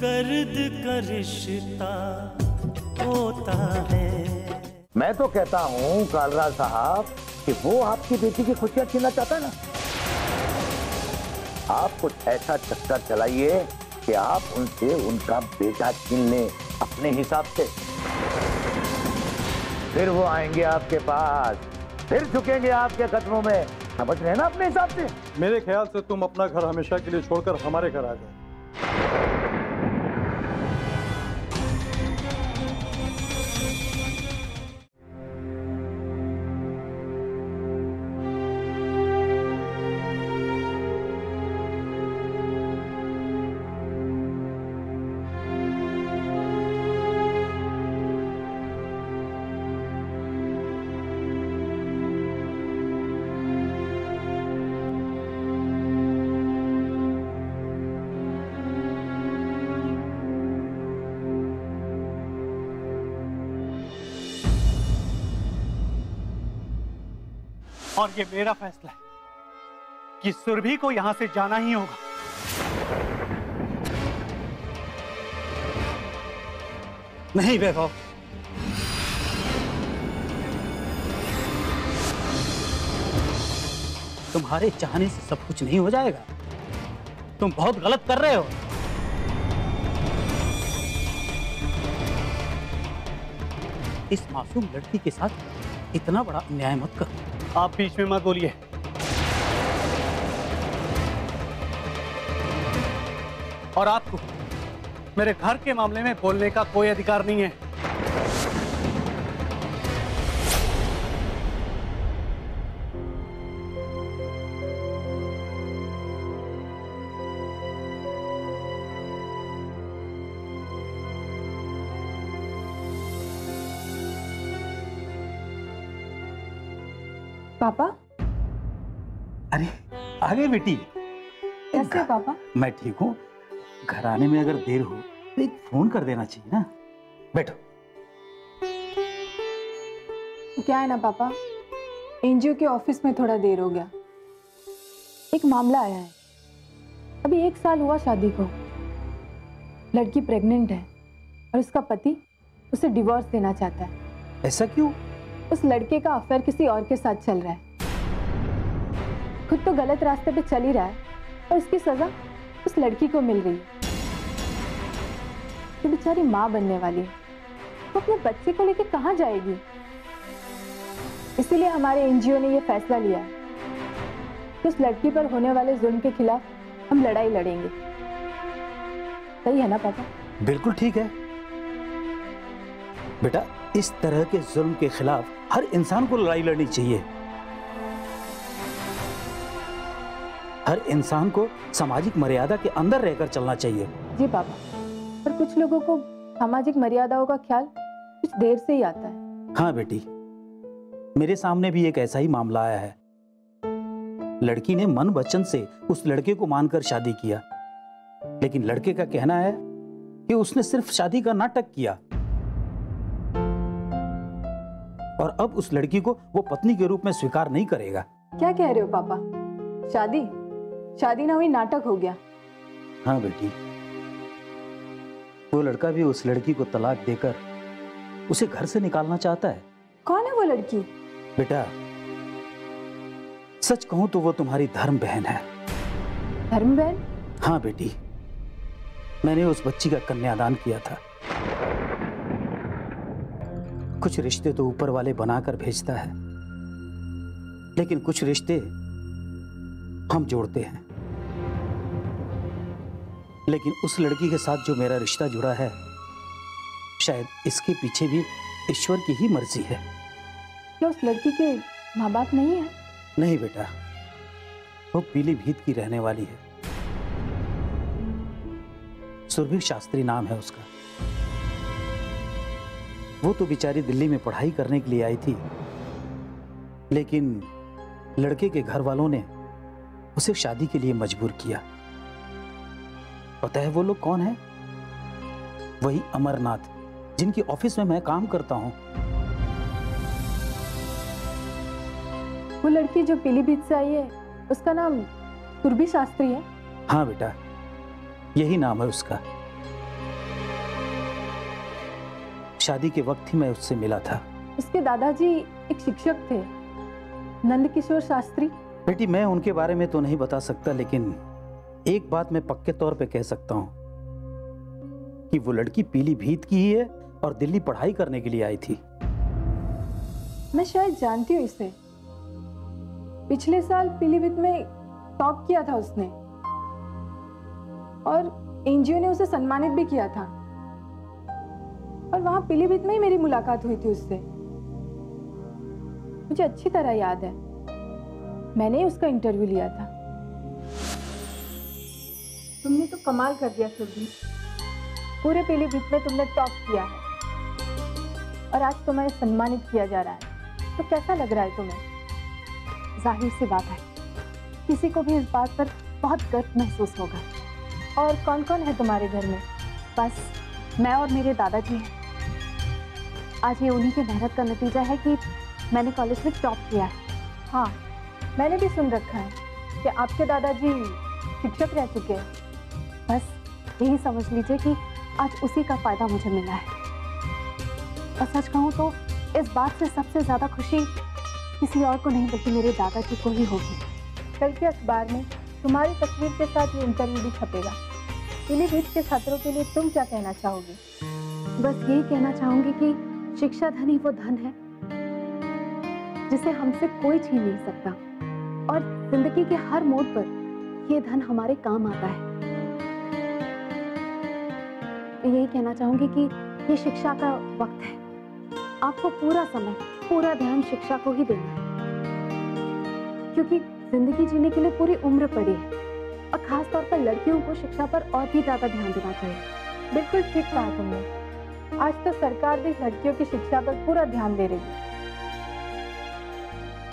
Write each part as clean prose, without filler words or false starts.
दर्द का रिश्ता होता है। मैं तो कहता हूँ कालरा साहब कि वो आपकी बेटी की खुशियां छीनना चाहता है ना, आप कुछ ऐसा चक्कर चलाइए कि आप उनसे उनका बेटा छीन लें अपने हिसाब से। फिर वो आएंगे आपके पास, फिर झुकेंगे आपके कदमों में। समझ रहे हैं ना अपने हिसाब से? मेरे ख्याल से तुम अपना घर हमेशा के लिए छोड़कर हमारे घर आ जाओ। और ये मेरा फैसला है कि सुरभि को यहां से जाना ही होगा। नहीं वैभव, तुम्हारे चाहने से सब कुछ नहीं हो जाएगा। तुम बहुत गलत कर रहे हो। इस मासूम लड़की के साथ इतना बड़ा अन्याय मत करो। आप बीच में मत बोलिए। और आपको मेरे घर के मामले में बोलने का कोई अधिकार नहीं है। पापा। अरे आ गए बेटी। कैसे पापा? मैं ठीक हूँ। घर आने में अगर देर हो तो एक फोन कर देना चाहिए ना। बैठो। क्या है ना पापा, एनजीओ के ऑफिस में थोड़ा देर हो गया। एक मामला आया है। अभी 1 साल हुआ शादी को। लड़की प्रेग्नेंट है और उसका पति उसे डिवोर्स देना चाहता है। ऐसा क्यों? उस लड़के का अफेयर किसी और के साथ चल रहा है। खुद तो गलत रास्ते पे चल ही रहा है और इसकी सजा उस लड़की को मिल रही है। ये बेचारी माँ बनने वाली है, वो अपने बच्चे को लेकर कहाँ जाएगी? इसीलिए हमारे एनजीओ ने यह फैसला लिया है कि उस लड़की पर होने वाले जुल्म के खिलाफ हम लड़ाई लड़ेंगे। सही है ना पापा? बिल्कुल ठीक है बेटा। इस तरह के जुल्म के खिलाफ हर इंसान को लड़ाई लड़नी चाहिए। हर इंसान को सामाजिक मर्यादा के अंदर रहकर चलना चाहिए। जी पापा, पर कुछ लोगों को सामाजिक मर्यादाओं का ख्याल कुछ देर से ही आता है। हाँ बेटी, मेरे सामने भी एक ऐसा ही मामला आया है। लड़की ने मन वचन से उस लड़के को मानकर शादी किया, लेकिन लड़के का कहना है कि उसने सिर्फ शादी का नाटक किया और अब उस लड़की को वो पत्नी के रूप में स्वीकार नहीं करेगा। क्या कह रहे हो पापा? शादी ना हुई, नाटक हो गया। हाँ बेटी, वो लड़का भी उस लड़की को तलाक देकर उसे घर से निकालना चाहता है। कौन है वो लड़की? बेटा, सच कहूं तो वो तुम्हारी धर्म बहन है। धर्म बहन? हाँ बेटी, मैंने उस बच्ची का कन्यादान किया था। कुछ रिश्ते तो ऊपर वाले बनाकर भेजता है, लेकिन कुछ रिश्ते हम जोड़ते हैं। लेकिन उस लड़की के साथ जो मेरा रिश्ता जुड़ा है, शायद इसके पीछे भी ईश्वर की ही मर्जी है। क्या उस लड़की के माँ बाप नहीं है? नहीं बेटा, वो पीलीभीत की रहने वाली है। सुरभि शास्त्री नाम है उसका। वो तो बेचारी दिल्ली में पढ़ाई करने के लिए आई थी, लेकिन लड़के के घर वालों ने उसे शादी के लिए मजबूर किया। पता है वो लोग कौन है? वही अमरनाथ, जिनकी ऑफिस में मैं काम करता हूं। वो लड़की जो पीलीभीत से आई है, उसका नाम सुरभि शास्त्री है? हाँ बेटा, यही नाम है उसका। शादी के वक्त ही मैं उससे मिला था। उसके दादाजी एक शिक्षक थे, नंदकिशोर शास्त्री। बेटी, मैं उनके बारे में तो नहीं बता सकता, लेकिन एक बात मैं पक्के तौर पे कह सकता हूं कि वो लड़की पीलीभीत की ही है और दिल्ली पढ़ाई करने के लिए आई थी। मैं शायद जानती हूँ इसे। पिछले साल पीलीभीत में टॉप किया था उसने और एनजीओ ने उसे सम्मानित भी किया था। और वहां पीलीभीत में ही मेरी मुलाकात हुई थी उससे। मुझे अच्छी तरह याद है, मैंने ही उसका इंटरव्यू लिया था। तुमने तो कमाल कर दिया सुरभि, पूरे पीलीभीत में तुमने टॉप किया है और आज तुम्हें सम्मानित किया जा रहा है, तो कैसा लग रहा है तुम्हें? जाहिर सी बात है, किसी को भी इस बात पर बहुत गर्व महसूस होगा। और कौन कौन है तुम्हारे घर में? बस मैं और मेरे दादाजी हैं। आज ये उन्हीं की मेहनत का नतीजा है कि मैंने कॉलेज में टॉप किया है। हाँ, मैंने भी सुन रखा है कि आपके दादाजी शिक्षक रह चुके हैं। बस यही समझ लीजिए कि आज उसी का फायदा मुझे मिला है। और सच कहूँ तो इस बात से सबसे ज़्यादा खुशी किसी और को नहीं बल्कि मेरे दादाजी को ही होगी। कल के अखबार में तुम्हारी तस्वीर के साथ ये इंटरव्यू भी छपेगा। पीलीभीत के छात्रों के लिए तुम क्या कहना चाहोगी? बस यही कहना चाहूंगी कि शिक्षा धन ही वो धन है जिसे हमसे कोई छीन नहीं सकता, और जिंदगी के हर मोड़ पर ये धन हमारे काम आता है। यही कहना चाहूंगी कि ये शिक्षा का वक्त है। आपको पूरा समय, पूरा ध्यान शिक्षा को ही देना है, क्योंकि जिंदगी जीने के लिए पूरी उम्र पड़ी है। और खास तौर पर लड़कियों को शिक्षा पर और भी ज्यादा ध्यान देना चाहिए। बिल्कुल ठीक कहा तुमने। आज तो सरकार भी लड़कियों की शिक्षा पर पूरा ध्यान दे रही है।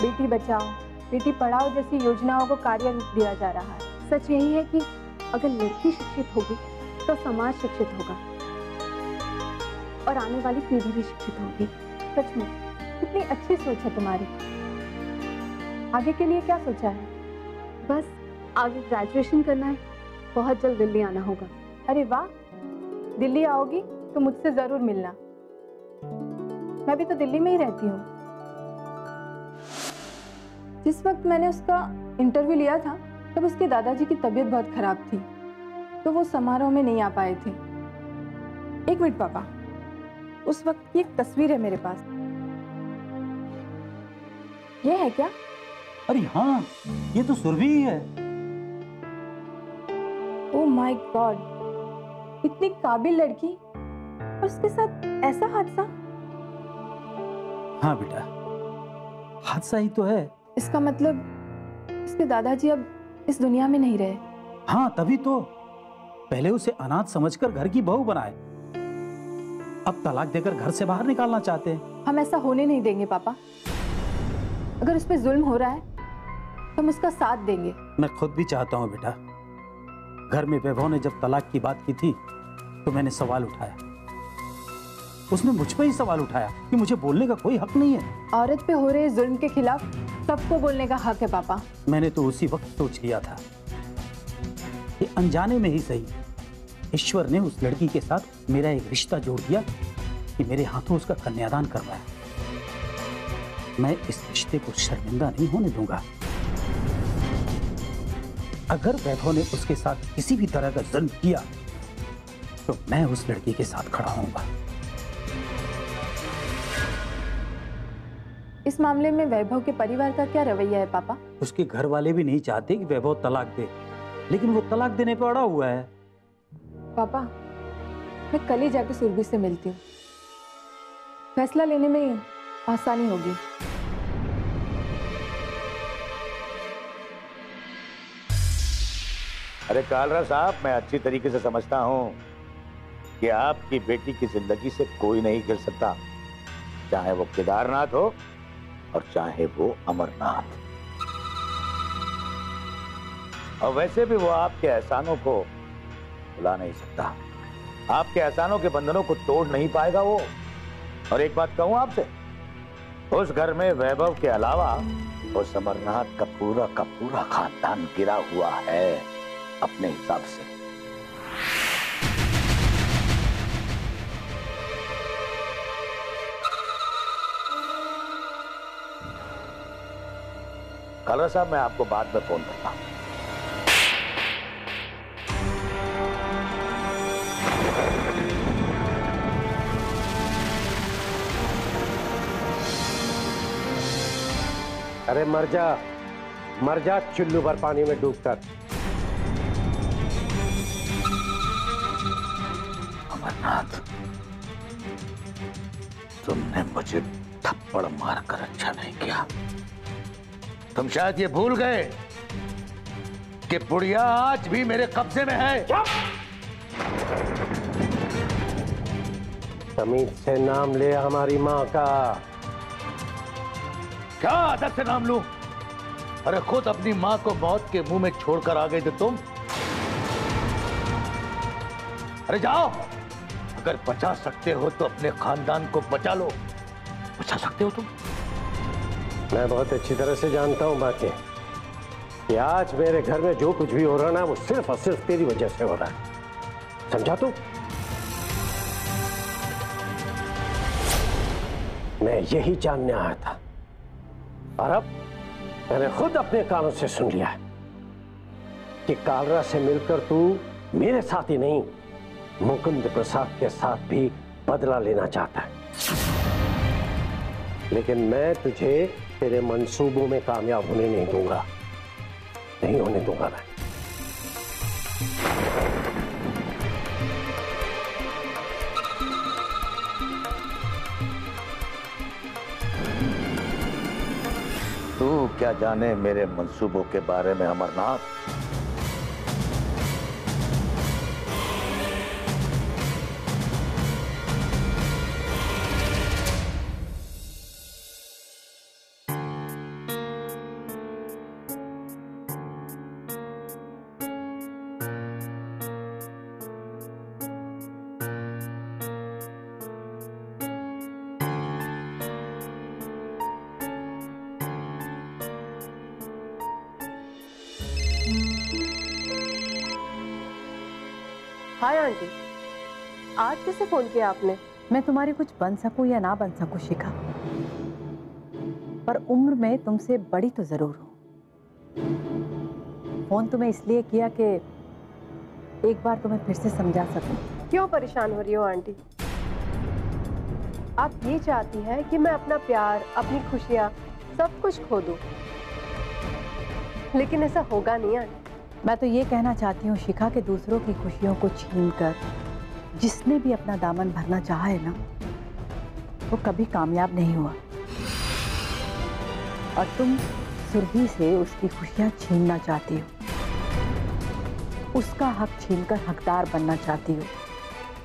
बेटी बचाओ, बेटी पढ़ाओ जैसी योजनाओं को कार्य रूप दिया जा रहा है। सच यही है कि अगर लड़की शिक्षित होगी तो समाज शिक्षित होगा और आने वाली पीढ़ी भी शिक्षित होगी। सचमुच कितनी अच्छी सोच है तुम्हारी। आगे के लिए क्या सोचा है? बस आगे ग्रेजुएशन करना है, बहुत जल्द दिल्ली आना होगा। अरे वाह, दिल्ली आओगी तो मुझसे जरूर मिलना। मैं भी तो दिल्ली में ही रहती हूँ। जिस वक्त मैंने उसका इंटरव्यू लिया था तब उसके दादाजी की तबीयत बहुत खराब थी, तो वो समारोह में नहीं आ पाए थे। एक मिनट पापा, उस वक्त की एक तस्वीर है मेरे पास। ये है क्या? अरे हाँ, ये तो सुरभि ही है। ओह माय गॉड, इतनी काबिल लड़की और उसके साथ ऐसा हादसा। हाँ बेटा, हादसा ही तो है। इसका मतलब उसके दादाजी अब इस दुनिया में नहीं रहे। हाँ, तभी तो पहले उसे अनाथ समझकर घर की बहू बनाए, अब तलाक देकर घर से बाहर निकालना चाहते हैं। हम ऐसा होने नहीं देंगे पापा। अगर उस पर जुल्म हो रहा है तो हम उसका साथ देंगे। मैं खुद भी चाहता हूँ बेटा। घर में वैभव ने जब तलाक की बात की थी तो मैंने सवाल उठाया, उसने मुझ पर ही सवाल उठाया कि मुझे बोलने का कोई हक नहीं है। औरत पे हो रहे जुल्म के खिलाफ सबको बोलने का हक है पापा। मैंने तो उसी वक्त सोच लिया था कि अनजाने में ही सही ईश्वर ने उस लड़की के साथ मेरा एक रिश्ता जोड़ दिया कि मेरे हाथों उसका कन्यादान करवाया। मैं इस रिश्ते को शर्मिंदा नहीं होने दूंगा। अगर वैभव ने उसके साथ किसी भी तरह का जुल्म किया तो मैं उस लड़की के साथ खड़ा होऊंगा। इस मामले में वैभव के परिवार का क्या रवैया है पापा? उसके घर वाले भी नहीं चाहते कि वैभव तलाक दे, लेकिन वो तलाक देने पर अड़ा हुआ है। पापा, मैं कल ही जाके सुरभि से मिलती हूँ, फैसला लेने में आसानी होगी। अरे कालरा साहब, मैं अच्छी तरीके से समझता हूँ कि आपकी बेटी की जिंदगी से कोई नहीं खेल सकता, चाहे वो केदारनाथ हो और चाहे वो अमरनाथ। और वैसे भी वो आपके एहसानों को भुला नहीं सकता, आपके एहसानों के बंधनों को तोड़ नहीं पाएगा वो। और एक बात कहूं आपसे, उस घर में वैभव के अलावा उस अमरनाथ का पूरा खानदान गिरा हुआ है अपने हिसाब से। कालरा साहब, मैं आपको बाद में फोन करता हूं। अरे मर जा चुल्लू भर पानी में डूबकर। अमरनाथ, तुमने मुझे थप्पड़ मारकर अच्छा नहीं किया। तुम शायद ये भूल गए कि बुढ़िया आज भी मेरे कब्जे में है। तमीज से नाम ले हमारी माँ का। क्या अदब से नाम लूं? अरे खुद अपनी माँ को मौत के मुंह में छोड़कर आ गए थे तुम। अरे जाओ, अगर बचा सकते हो तो अपने खानदान को बचा लो। बचा सकते हो तुम? मैं बहुत अच्छी तरह से जानता हूं बाकी कि आज मेरे घर में जो कुछ भी हो रहा ना, वो सिर्फ और सिर्फ तेरी वजह से हो रहा है। समझा तू? मैं यही जानने आया था और अब मैंने खुद अपने कानों से सुन लिया है कि कालरा से मिलकर तू मेरे साथ ही नहीं, मुकुंद प्रसाद के साथ भी बदला लेना चाहता है। लेकिन मैं तुझे तेरे मंसूबों में कामयाब होने नहीं दूंगा, नहीं होने दूंगा मैं। तू क्या जाने मेरे मंसूबों के बारे में अमरनाथ। हाय आंटी, आज कैसे फोन किया आपने? मैं तुम्हारी कुछ बन सकूं या ना बन सकूं शिखा, पर उम्र में तुमसे बड़ी तो जरूर हूं। फोन तुम्हें इसलिए किया कि एक बार तुम्हें फिर से समझा सकूं। क्यों परेशान हो रही हो आंटी? आप ये चाहती है कि मैं अपना प्यार, अपनी खुशियाँ सब कुछ खो दूं, लेकिन ऐसा होगा नहीं आंटी। मैं तो ये कहना चाहती हूँ शिखा के दूसरों की खुशियों को छीनकर जिसने भी अपना दामन भरना चाहा है ना, वो कभी कामयाब नहीं हुआ। और तुम सुरभि से उसकी खुशियां छीनना चाहती हो, उसका हक छीनकर हकदार बनना चाहती हो।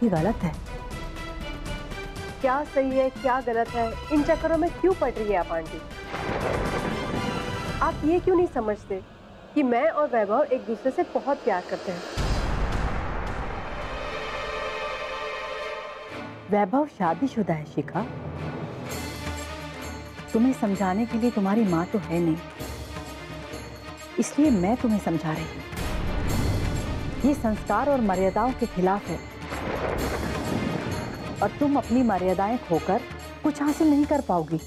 ये गलत है। क्या सही है क्या गलत है, इन चक्करों में क्यों पड़ रही है आप आंटी? आप ये क्यों नहीं समझते कि मैं और वैभव एक दूसरे से बहुत प्यार करते हैं? वैभव शादीशुदा है शिखा। तुम्हें समझाने के लिए तुम्हारी माँ तो है नहीं, इसलिए मैं तुम्हें समझा रही हूँ। ये संस्कार और मर्यादाओं के खिलाफ है और तुम अपनी मर्यादाएं खोकर कुछ हासिल नहीं कर पाओगी।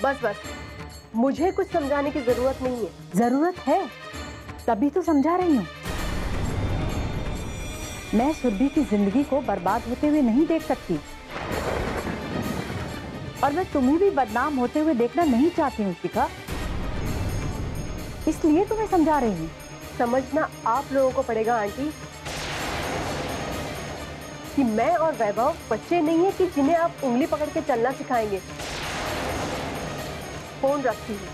बस मुझे कुछ समझाने की जरूरत नहीं है। जरूरत है, तभी तो समझा रही हूँ। मैं सुरभि की जिंदगी को बर्बाद होते हुए नहीं देख सकती और मैं तुम्हें भी बदनाम होते हुए देखना नहीं चाहती हूँ शिखा, इसलिए तुम्हें समझा रही हूँ। समझना आप लोगों को पड़ेगा आंटी कि मैं और वैभव बच्चे नहीं है कि जिन्हें आप उंगली पकड़ के चलना सिखाएंगे। फोन रखती हूँ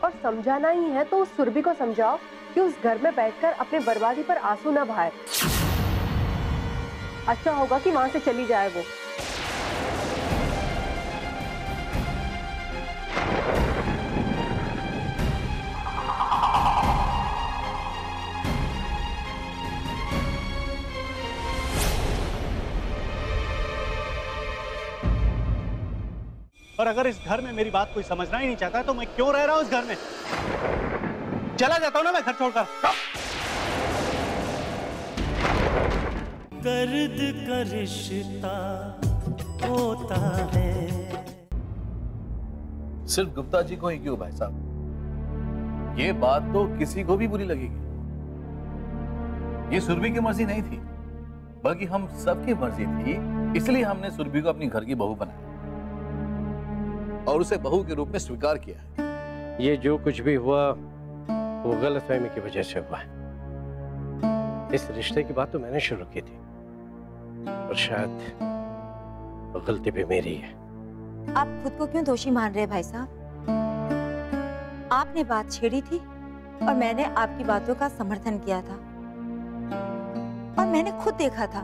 और समझाना ही है तो उस सुरभि को समझाओ कि उस घर में बैठकर अपने बर्बादी पर आंसू ना बहाए। अच्छा होगा कि वहां से चली जाए वो। और अगर इस घर में मेरी बात कोई समझना ही नहीं चाहता तो मैं क्यों रह रहा हूं इस घर में? चला जाता हूं ना मैं घर छोड़कर। दर्द का रिश्ता होता है, सिर्फ गुप्ता जी को ही क्यों भाई साहब, ये बात तो किसी को भी बुरी लगेगी। ये सुरभि की मर्जी नहीं थी, बल्कि हम सबकी मर्जी थी, इसलिए हमने सुरभि को अपनी घर की बहू बनाया और उसे बहू के रूप में स्वीकार किया है। ये जो कुछ भी हुआ वो गलतफहमी की वजह से हुआ है। इस रिश्ते की बात तो मैंने शुरू की थी और शायद वो गलती भी मेरी है। आप खुद को क्यों दोषी मान रहे हैं भाई साहब? आपने बात छेड़ी थी और मैंने आपकी बातों का समर्थन किया था, और मैंने खुद देखा था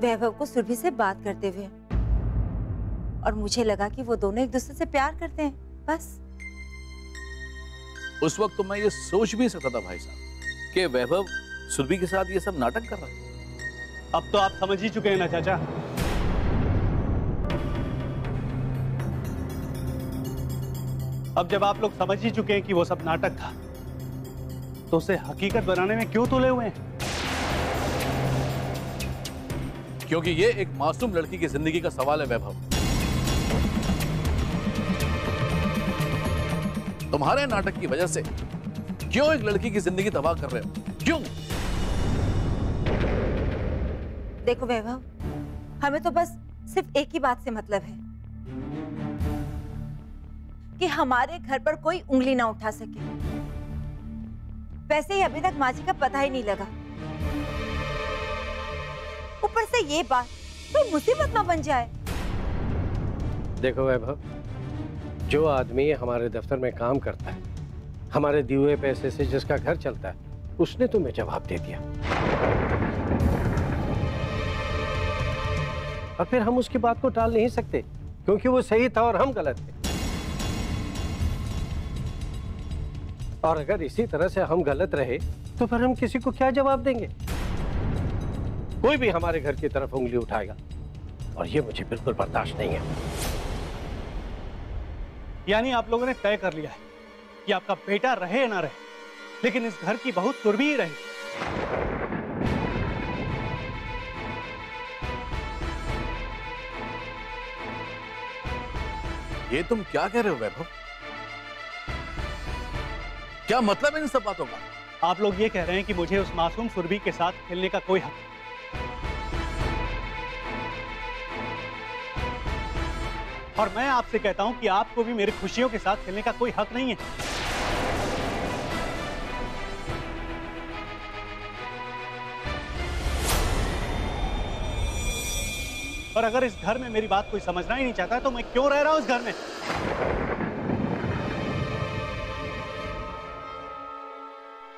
वैभव को सुरभि से बात करते हुए, और मुझे लगा कि वो दोनों एक दूसरे से प्यार करते हैं, बस। उस वक्त तो मैं ये सोच भी सकता था भाई साहब कि वैभव सुरभि के साथ ये सब नाटक कर रहा है। अब तो आप समझ ही चुके हैं ना चाचा। अब जब आप लोग समझ ही चुके हैं कि वो सब नाटक था, तो उसे हकीकत बनाने में क्यों तुले हुए हैं? क्योंकि ये एक मासूम लड़की की जिंदगी का सवाल है वैभव। तुम्हारे नाटक की वजह से क्यों एक लड़की की जिंदगी तबाह कर रहे हो? क्यों? देखो वैभव, हमें तो बस सिर्फ एक ही बात से मतलब है कि हमारे घर पर कोई उंगली ना उठा सके। वैसे ही अभी तक माँ जी का पता ही नहीं लगा, ऊपर से ये बात कोई मुसीबत ना बन जाए। देखो वैभव, जो आदमी हमारे दफ्तर में काम करता है, हमारे दिए हुए पैसे से जिसका घर चलता है, उसने तुम्हें जवाब दे दिया, और फिर हम उसकी बात को टाल नहीं सकते क्योंकि वो सही था और हम गलत थे। और अगर इसी तरह से हम गलत रहे तो फिर हम किसी को क्या जवाब देंगे? कोई भी हमारे घर की तरफ उंगली उठाएगा, और ये मुझे बिल्कुल बर्दाश्त नहीं है। यानी आप लोगों ने तय कर लिया है कि आपका बेटा रहे या ना रहे, लेकिन इस घर की बहू सुरभि ही रहे। ये तुम क्या कह रहे हो वैभव? क्या मतलब है इन सब बातों का? आप लोग ये कह रहे हैं कि मुझे उस मासूम सुरभि के साथ खेलने का कोई हक, और मैं आपसे कहता हूं कि आपको भी मेरी खुशियों के साथ खेलने का कोई हक नहीं है। और अगर इस घर में मेरी बात कोई समझना ही नहीं चाहता तो मैं क्यों रह रहा हूं इस घर में?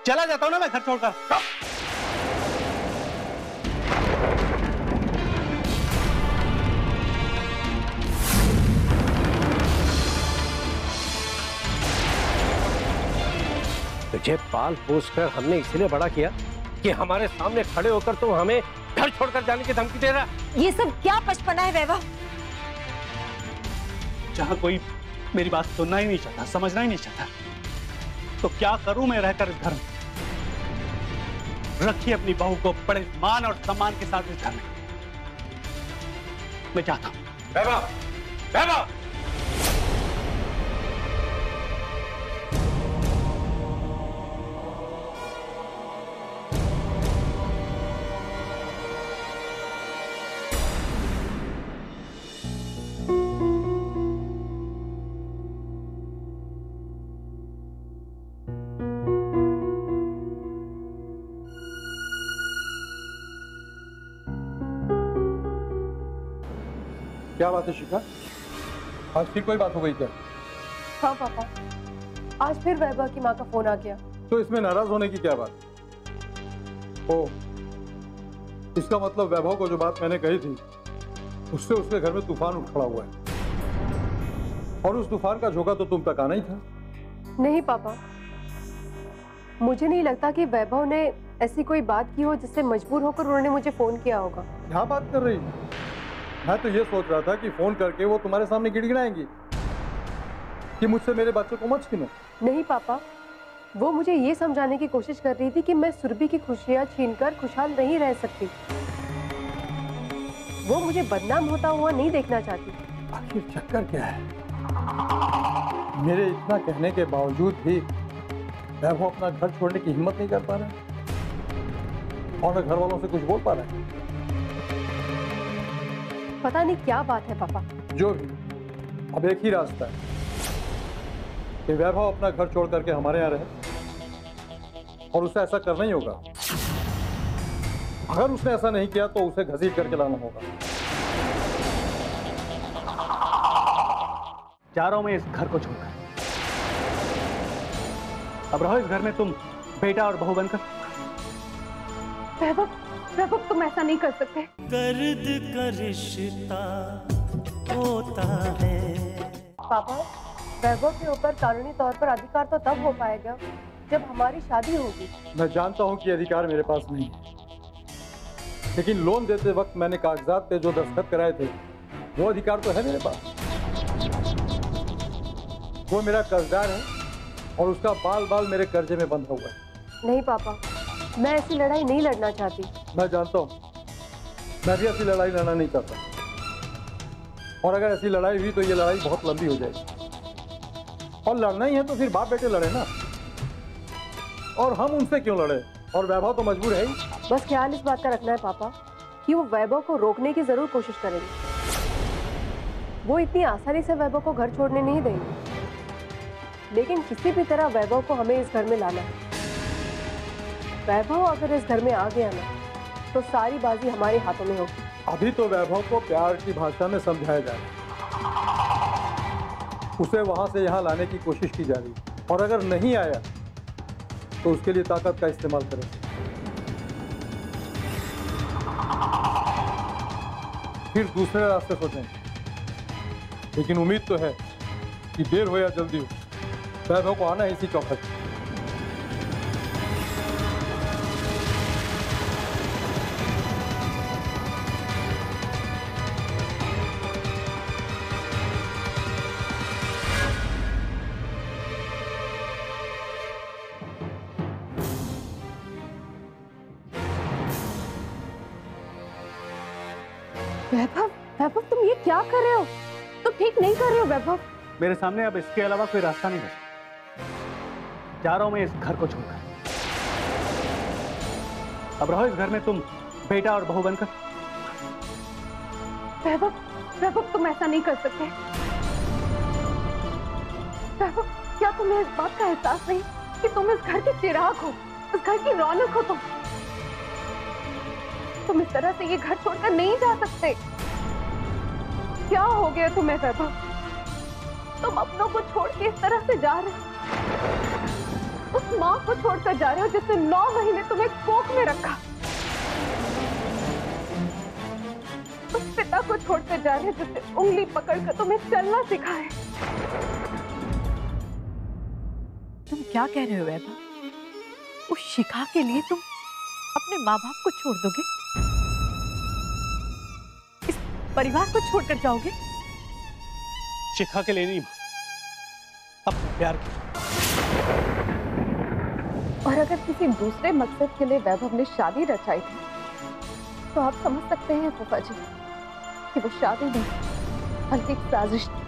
चला जाता हूं ना मैं घर छोड़कर। तुझे पाल पोस कर हमने इसलिए बड़ा किया कि हमारे सामने खड़े होकर तो हमें घर छोड़कर जाने की धमकी दे रहा। ये सब क्या पचपना है वैभव? जहां कोई मेरी बात सुनना ही नहीं चाहता, समझना ही नहीं चाहता, तो क्या करूं मैं रहकर इस घर में? रखिए अपनी बहू को बड़े मान और सम्मान के साथ इस घर में। मैं चाहता हूं। वैभव, वैभव! क्या बात है शिखा? आज फिर कोई बात हो गई क्या? हाँ पापा, आज फिर वैभव की माँ का फोन आ गया। तो इसमें नाराज होने की क्या बात? ओ, इसका मतलब वैभव को जो बात मैंने कही थी उससे उसके घर में तूफान उठ खड़ा हुआ है, और उस तूफान का झोंका तो तुम तक आना ही था। नहीं पापा, मुझे नहीं लगता कि वैभव ने ऐसी कोई बात की हो जिससे मजबूर होकर उन्होंने मुझे फोन किया होगा। क्या बात कर रही? मैं तो ये सोच रहा था कि फोन करके वो तुम्हारे सामने गिड़गिड़ाएंगी कि मुझसे मेरे बच्चे को मत छीनो। नहीं पापा, वो मुझे ये समझाने की कोशिश कर रही थी कि मैं सुरभि की खुशियां छीनकर खुशहाल नहीं रह सकती। वो मुझे बदनाम होता हुआ नहीं देखना चाहती। आखिर चक्कर क्या है? मेरे इतना कहने के बावजूद भी वैभव अपना घर छोड़ने की हिम्मत नहीं कर पा रहा है और घर वालों से कुछ बोल पा रहा है। पता नहीं क्या बात है पापा। जो भी, अब एक ही रास्ता है कि वैभव अपना घर छोड़ करके हमारे यहाँ रहे और उसे ऐसा करना ही होगा। अगर उसने ऐसा नहीं किया तो उसे घसीट करके लाना होगा। जा रहा हूं मैं इस घर को छोड़कर। अब रहो इस घर में तुम बेटा और बहू बनकर। वैभव, वैभव तुम ऐसा नहीं कर सकते। दर्द का रिश्ता होता है। पापा, वैभव के ऊपर कानूनी तौर पर अधिकार तो तब हो पाएगा जब हमारी शादी होगी। मैं जानता हूं कि अधिकार मेरे पास नहीं है, लेकिन लोन देते वक्त मैंने कागजात पे जो दस्तखत कराए थे वो अधिकार तो है मेरे पास। वो मेरा कर्जदार है और उसका बाल बाल मेरे कर्जे में बंधा हुआ है। नहीं पापा, मैं ऐसी लड़ाई नहीं लड़ना चाहती। मैं जानता हूँ, मैं भी ऐसी लड़ाई लड़ना नहीं चाहता, और अगर ऐसी लड़ाई हुई तो ये लड़ाई बहुत लंबी हो जाएगी। और लड़ना ही है तो फिर बाप बेटे लड़े ना, और हम उनसे क्यों लड़े? और वैभव तो मजबूर है ही। बस ख्याल इस बात का रखना है पापा कि वो वैभव को रोकने की जरूर कोशिश करेंगे। वो इतनी आसानी से वैभव को घर छोड़ने नहीं देंगे, लेकिन किसी भी तरह वैभव को हमें इस घर में लाना है। वैभव अगर इस घर में आ गया ना तो सारी बाजी हमारे हाथों में होगी। अभी तो वैभव को प्यार की भाषा में समझाया जाए, उसे वहां से यहाँ लाने की कोशिश की जा रही है, और अगर नहीं आया तो उसके लिए ताकत का इस्तेमाल करें। फिर दूसरे रास्ते सोचें, लेकिन उम्मीद तो है कि देर हो या जल्दी हो वैभव को आना है इसी चौखट। वैभव, वैभव तुम ये क्या कर रहे हो? तुम ठीक नहीं कर रहे हो वैभव। मेरे सामने अब इसके अलावा कोई रास्ता नहीं है। जा रहा हूं मैं इस घर को छोड़कर। अब रहो इस घर में तुम बेटा और बहू बनकर। वैभव, वैभव तुम ऐसा नहीं कर सकते। वैभव, क्या तुम्हें इस बात का एहसास नहीं कि तुम इस घर के चिराग हो, इस घर की रौनक हो? तुम इस तरह से ये घर छोड़कर नहीं जा सकते। क्या हो गया तुम्हें वैभव? तुम अपनों को छोड़ के इस तरह से जा रहे हो, उस माँ को छोड़कर जा रहे हो जिसने 9 महीने तुम्हें कोख में रखा, उस पिता को छोड़कर जा रहे हो जिसने उंगली पकड़कर तुम्हें चलना सिखाया। तुम क्या कह रहे हो वैभव? उस शिखा के लिए तुम अपने माँ बाप को छोड़ दोगे? इस परिवार को छोड़कर जाओगे? शिखा के लिए नहीं, अपने प्यार के। और अगर किसी दूसरे मकसद के लिए वैभव ने शादी रचाई थी तो आप समझ सकते हैं फूफा जी कि वो शादी नहीं बल्कि एक साजिश थी।